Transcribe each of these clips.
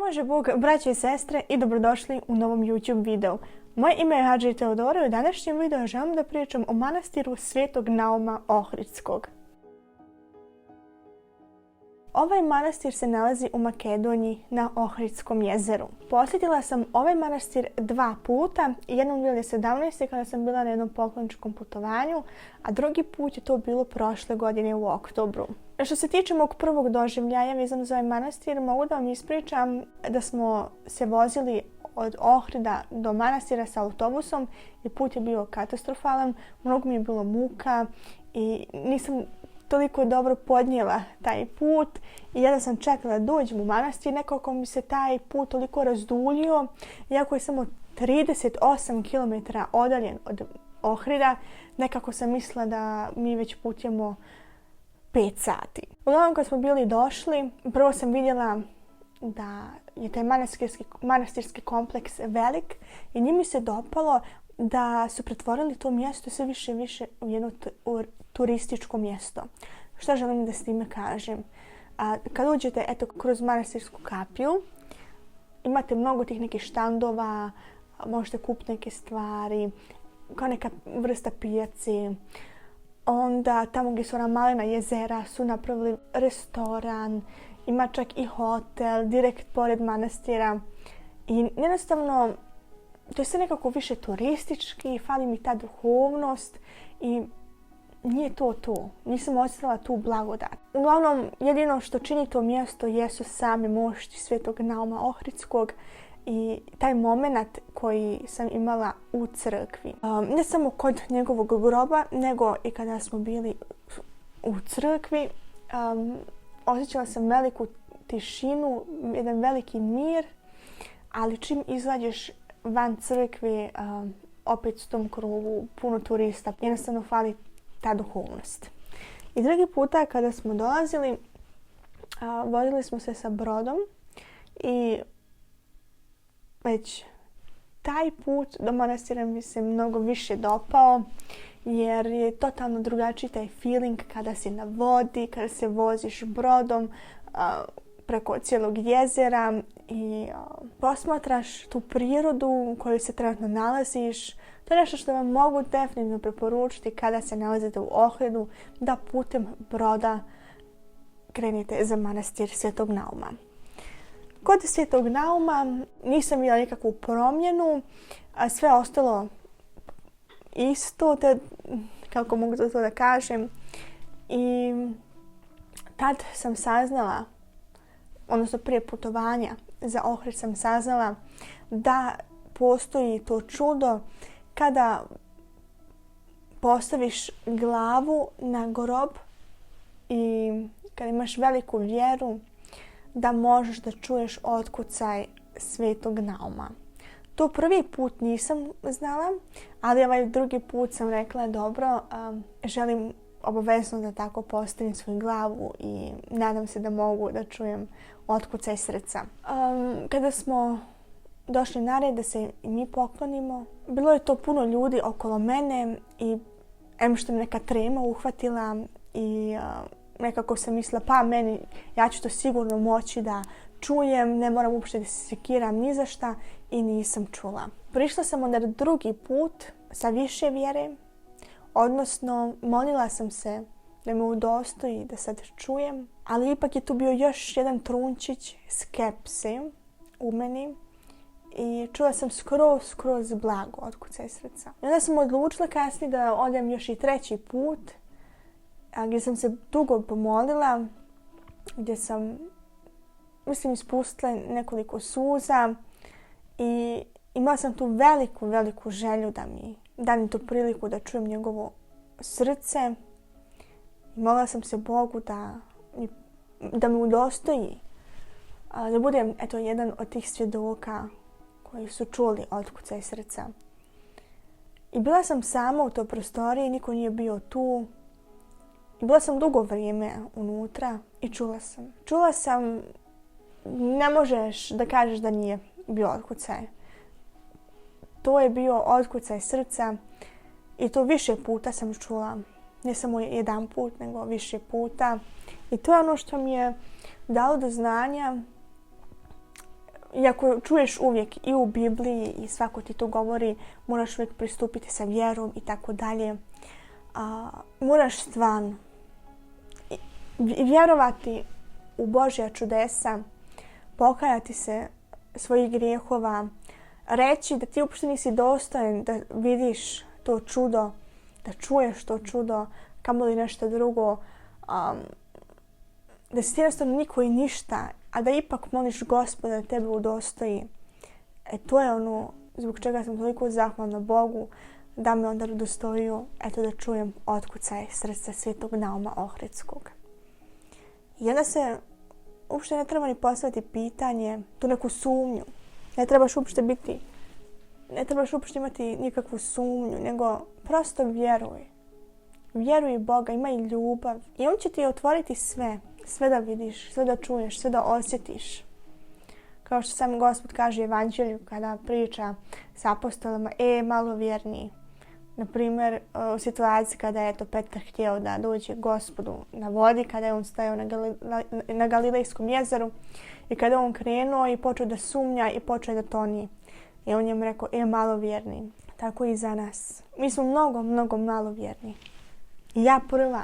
Pomože Bog, braće i sestre, i dobrodošli u novom YouTube videu. Moje ime je Hadži Teodora i u današnjem videu želim da pričam o manastiru Svetog Nauma Ohridskog. Ovaj manastir se nalazi u Makedoniji na Ohridskom jezeru. Posjetila sam ovaj manastir 2 puta, jednom 2017. kada sam bila na jednom pokloničkom putovanju, a drugi put je to bilo prošle godine u oktobru. Što se tiče mog prvog doživljaja vezano za ovaj manastir, mogu da vam ispričam da smo se vozili od Ohrida do manastira sa autobusom i put je bio katastrofalan, mnogo mi je bilo muka i nisam toliko dobro podnijela taj put i jedva sam čekala da dođem u manastir. Nekako mi se taj put toliko razduljio, iako je samo 38 km odaljen od Ohrida, nekako sam mislila da mi već putujemo 5 sati. Uglavnom kad smo bili došli, prvo sam vidjela da je taj manastirski kompleks velik i njih mi se dopalo da su pretvorili to mjesto sve više i više u jedno turističko mjesto. Šta želim da s time kažem? Kad uđete kroz manastirsku kapiju, imate mnogo tih nekih štandova, možete kupiti neke stvari, kao neka vrsta pijaci. Onda tamo gdje su ona malena jezera su napravili restoran, ima čak i hotel direkt pored manastira. I jednostavno to je sve nekako više turistički, fali mi ta duhovnost i nije to. Nisam osjetila tu blagodat. Uglavnom, jedino što čini to mjesto jesu same mošti Svetog Nauma Ohridskog i taj moment koji sam imala u crkvi. Ne samo kod njegovog groba, nego i kada smo bili u crkvi. Osjećala sam veliku tišinu, jedan veliki mir, ali čim izađeš van crkve, opet u tom krugu puno turista, jednostavno fali ta duhovnost. I drugi puta kada smo dolazili, vozili smo se sa brodom i već taj put do manastira mi se mnogo više dopao, jer je totalno drugačiji taj feeling kada si na vodi, kada se voziš brodom preko cijelog jezera i posmatraš tu prirodu u kojoj se trenutno nalaziš. To je nešto što vam mogu definitivno preporučiti kada se nalazite u Ohridu, da putem broda krenete za manastir Svetog Nauma. Kod Svetog Nauma nisam vidjela nikakvu promjenu, a sve ostalo isto, kako mogu to da kažem. I tad sam saznala, odnosno prije putovanja za Ohrid sam saznala da postoji to čudo kada postaviš glavu na grob i kada imaš veliku vjeru da možeš da čuješ otkucaj Svetog Nauma. To prvi put nisam znala, ali ovaj drugi put sam rekla dobro, želim obavezno da tako postavim svoju glavu i nadam se da mogu da čujem otkucaj srca. Kada smo došli na red da se i mi poklonimo, bilo je to puno ljudi okolo mene i što me neka trema uhvatila i nekako sam mislila ja ću to sigurno moći da čujem, ne moram uopšte da se sekiram ni za šta i nisam čula. Prišla sam onda drugi put sa više vjere, odnosno molila sam se da me udostoji da sad čujem, ali ipak je tu bio još jedan trunčić skepse u meni i čula sam skroz blago otkucaj srca. I onda sam odlučila kasnije da odem još i treći put, gdje sam se dugo pomolila, gdje sam ispustila nekoliko suza i imala sam tu veliku želju da mi da tu priliku da čujem njegovo srce. I molila sam se Bogu da me udostoji, da budem jedan od tih svjedoka koji su čuli otkucaj srca. I bila sam sama u toj prostoriji, niko nije bio tu. I bila sam dugo vrijeme unutra i čula sam, ne možeš da kažeš da nije bio otkucaj. To je bio otkucaj srca i to više puta sam čula. Ne samo jedan put, nego više puta. I to je ono što mi je dalo do znanja iako čuješ uvijek i u Bibliji i svako ti to govori, moraš uvijek pristupiti sa vjerom i tako dalje. Moraš stvarno vjerovati u Božja čudesa, pokajati se svojih grijehova, reći da ti uopšte nisi dostojan da vidiš to čudo, da čuješ to čudo, kamoli nešto drugo, da si ti jednostavno niko i ništa, a da ipak moliš Gospoda da tebe udostoji. To je ono zbog čega sam toliko zahvalna Bogu da me onda udostojio, da čujem otkucaj srca Svetog Nauma Ohridskog. I onda se uopšte ne treba ni postaviti pitanje, tu neku sumnju. Ne trebaš uopšte imati nikakvu sumnju, nego prosto vjeruj. Vjeruj Boga, imaj ljubav i On će ti otvoriti sve da vidiš, sve da čuješ, sve da osjetiš. Kao što sam Gospod kaže u Evanđelju kada priča s apostolama, malo vjerniji. Na primjer, u situaciji kada je Petar htio da dođe Gospodu na vodi, kada je on stajao na Galilejskom jezeru i kada je on krenuo i počeo da sumnja i počeo da toni. I on je rekao, malo vjerniji. Tako i za nas. Mi smo mnogo malo vjerni. I ja prva.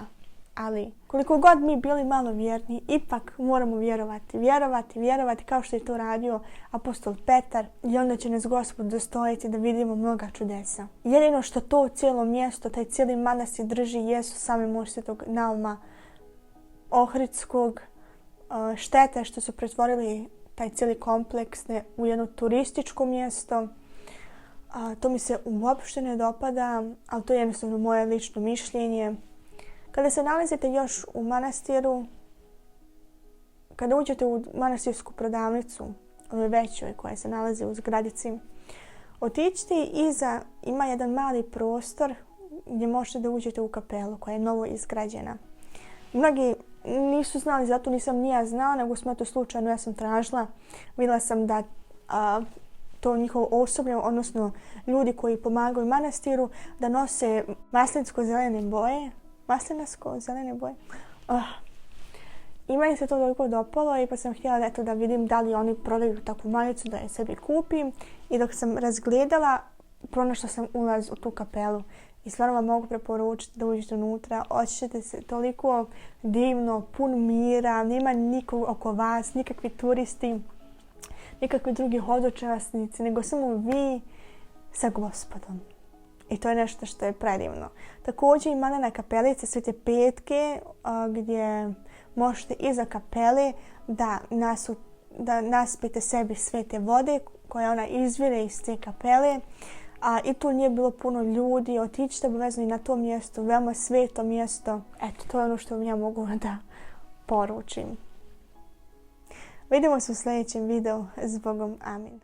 Ali koliko god mi bili malo vjerni, ipak moramo vjerovati kao što je to radio apostol Petar i onda će nas Gospod dostojiti da vidimo mnoga čudesa. Jedino što to cijelo mjesto, taj cijeli manastir drži jesu sami moć Svetog Nauma Ohridskog. Štete što su pretvorili taj cijeli kompleks u jedno turističko mjesto. To mi se uopšte ne dopada, ali to je jednostavno moje lično mišljenje. Kada se nalazite još u manastiru, kada uđete u manastirsku prodavnicu, onoj većoj koja se nalazi u zgradici, otiđite iza, ima jedan mali prostor gdje možete da uđete u kapelu koja je novo izgrađena. Mnogi nisu znali, zato nisam ni ja znala, nego smo to slučajno, ja sam tražila. Vidjela sam da to njihovo osoblje, odnosno ljudi koji pomagaju manastiru, da nose maslinsko-zelene boje. Maslinasko-zelene boje. I meni se to toliko dopalo i pa sam htjela da vidim da li oni prodaju takvu majicu da je sebi kupim. I dok sam razgledala, pronašla sam ulaz u tu kapelu. I stvarno vam mogu preporučiti da uđete unutra. Osjećate se toliko divno, pun mira, nema nikog oko vas, nikakvi turisti, nikakvi drugi hodočasnici, nego samo vi sa Gospodom. I to je nešto što je predivno. Također ima na kapelice Svete Petke gdje možete iza kapele da naspijete sebi svete vode koja ona izvire iz te kapele. I tu nije bilo puno ljudi. Otiđite obavezno i na to mjesto, veoma sveto mjesto. To je ono što vam ja mogu da poručim. Vidimo se u sljedećem videu. S Bogom, amin.